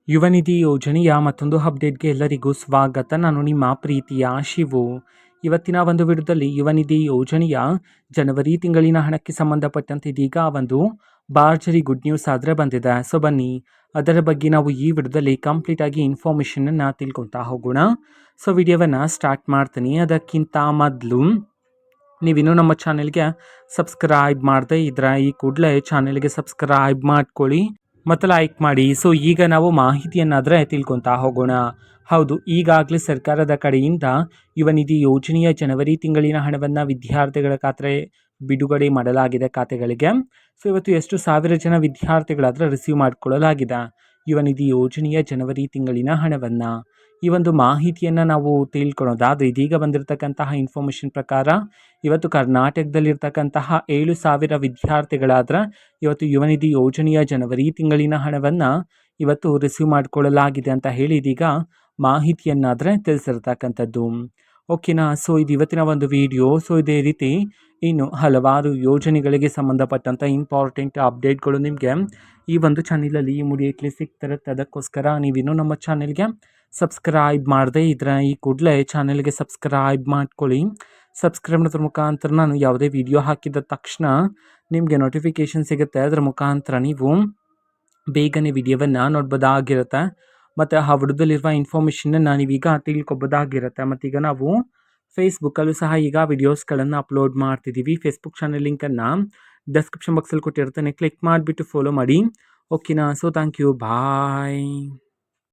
ಯುವ ನಿಧಿ ಯೋಜನೆಯ ಮತ್ತೊಂದು ಅಪ್ಡೇಟ್‌ಗೆ ಎಲ್ಲರಿಗೂ ಸ್ವಾಗತ. ನಾನು ನಿಮ್ಮ ಪ್ರೀತಿಯ ಶಿವು. ಇವತ್ತಿನ ಒಂದು ವಿಡಿಯೋದಲ್ಲಿ ಯುವ ನಿಧಿ ಯೋಜನೆಯ ಜನವರಿ ತಿಂಗಳಿನ ಹಣಕ್ಕೆ ಸಂಬಂಧಪಟ್ಟಂತೆ ಇದೀಗ ಒಂದು ಭರ್ಜರಿ ಗುಡ್ ನ್ಯೂಸ್ ಆದರೆ ಬಂದಿದೆ. ಸೊ ಬನ್ನಿ ಅದರ ಬಗ್ಗೆ ನಾವು ಈ ವಿಡಿಯೋದಲ್ಲಿ ಕಂಪ್ಲೀಟ್ ಆಗಿ ಇನ್ಫಾರ್ಮೇಷನನ್ನು ತಿಳ್ಕೊತಾ ಹೋಗೋಣ. ಸೊ ವಿಡಿಯೋವನ್ನು ಸ್ಟಾರ್ಟ್ ಮಾಡ್ತೀನಿ. ಅದಕ್ಕಿಂತ ಮೊದಲು ನೀವಿನ್ನೂ ನಮ್ಮ ಚಾನೆಲ್ಗೆ ಸಬ್ಸ್ಕ್ರೈಬ್ ಮಾಡದೇ ಇದ್ರೆ ಈ ಕೂಡಲೇ ಚಾನೆಲ್ಗೆ ಸಬ್ಸ್ಕ್ರೈಬ್ ಮಾಡ್ಕೊಳ್ಳಿ ಮತ್ತು ಲೈಕ್ ಮಾಡಿ. ಸೊ ಈಗ ನಾವು ಮಾಹಿತಿಯನ್ನಾದರೆ ತಿಳ್ಕೊತಾ ಹೋಗೋಣ. ಹೌದು, ಈಗಾಗಲೇ ಸರ್ಕಾರದ ಕಡೆಯಿಂದ ಯುವ ನಿಧಿ ಯೋಜನೆಯ ಜನವರಿ ತಿಂಗಳಿನ ಹಣವನ್ನು ವಿದ್ಯಾರ್ಥಿಗಳ ಖಾತೆ ಬಿಡುಗಡೆ ಮಾಡಲಾಗಿದೆ ಖಾತೆಗಳಿಗೆ. ಸೊ ಇವತ್ತು ಎಷ್ಟು ಸಾವಿರ ಜನ ವಿದ್ಯಾರ್ಥಿಗಳಾದರೆ ರಿಸೀವ್ ಮಾಡಿಕೊಳ್ಳಲಾಗಿದೆ ಯುವ ನಿಧಿ ಯೋಜನೆಯ ಜನವರಿ ತಿಂಗಳಿನ ಹಣವನ್ನು. ಈ ಒಂದು ಮಾಹಿತಿಯನ್ನು ನಾವು ತಿಳ್ಕೊಳ್ಳೋದಾದರೆ ಇದೀಗ ಬಂದಿರತಕ್ಕಂತಹ ಇನ್ಫಾರ್ಮೇಷನ್ ಪ್ರಕಾರ ಇವತ್ತು ಕರ್ನಾಟಕದಲ್ಲಿರ್ತಕ್ಕಂತಹ 7,000 ವಿದ್ಯಾರ್ಥಿಗಳಾದರೆ ಇವತ್ತು ಯುವ ನಿಧಿ ಯೋಜನೆಯ ಜನವರಿ ತಿಂಗಳಿನ ಹಣವನ್ನು ಇವತ್ತು ರಿಸೀವ್ ಮಾಡಿಕೊಳ್ಳಲಾಗಿದೆ ಅಂತ ಹೇಳಿ ಇದೀಗ ಮಾಹಿತಿಯನ್ನಾದರೆ ತಿಳಿಸಿರ್ತಕ್ಕಂಥದ್ದು. ಓಕೆನಾ. ಸೊ ಇದು ಇವತ್ತಿನ ಒಂದು ವಿಡಿಯೋ. ಸೊ ಇದೇ ರೀತಿ ಇನ್ನು ಹಲವಾರು ಯೋಜನೆಗಳಿಗೆ ಸಂಬಂಧಪಟ್ಟಂಥ ಇಂಪಾರ್ಟೆಂಟ್ ಅಪ್ಡೇಟ್ಗಳು ನಿಮಗೆ ಈ ಒಂದು ಚಾನಲಲ್ಲಿ ಇಮಿಡಿಯೇಟ್ಲಿ ಸಿಗ್ತಿರುತ್ತೆ. ಅದಕ್ಕೋಸ್ಕರ ನೀವಿನ್ನೂ ನಮ್ಮ ಚಾನೆಲ್ಗೆ ಸಬ್ಸ್ಕ್ರೈಬ್ ಮಾಡದೇ ಇದ್ರೆ ಈ ಕೂಡಲೇ ಚಾನೆಲ್ಗೆ ಸಬ್ಸ್ಕ್ರೈಬ್ ಮಾಡ್ಕೊಳ್ಳಿ. ಸಬ್ಸ್ಕ್ರೈಬ್ ಮಾಡೋದ್ರ ಮುಖಾಂತರ ನಾನು ಯಾವುದೇ ವಿಡಿಯೋ ಹಾಕಿದ ತಕ್ಷಣ ನಿಮಗೆ ನೋಟಿಫಿಕೇಷನ್ ಸಿಗುತ್ತೆ. ಅದರ ಮುಖಾಂತರ ನೀವು ಬೇಗನೆ ವಿಡಿಯೋವನ್ನು ನೋಡ್ಬೋದಾಗಿರುತ್ತೆ ಮತ್ತು ಆ ವಿಡಿಯೋದಲ್ಲಿರುವ ಇನ್ಫಾರ್ಮೇಷನನ್ನು ನೀವೀಗ ತಿಳ್ಕೊಬೋದಾಗಿರುತ್ತೆ. ಮತ್ತೀಗ ನಾವು ಫೇಸ್ಬುಕ್ಕಲ್ಲೂ ಸಹ ಈಗ ವಿಡಿಯೋಸ್ಗಳನ್ನು ಅಪ್ಲೋಡ್ ಮಾಡ್ತಿದ್ದೀವಿ. ಫೇಸ್ಬುಕ್ ಚಾನಲ್ ಲಿಂಕನ್ನು ಡಿಸ್ಕ್ರಿಪ್ಷನ್ ಬಾಕ್ಸಲ್ಲಿ ಕೊಟ್ಟಿರ್ತೇನೆ, ಕ್ಲಿಕ್ ಮಾಡಿಬಿಟ್ಟು ಫಾಲೋ ಮಾಡಿ. ಓಕೆನಾ. So thank you, bye.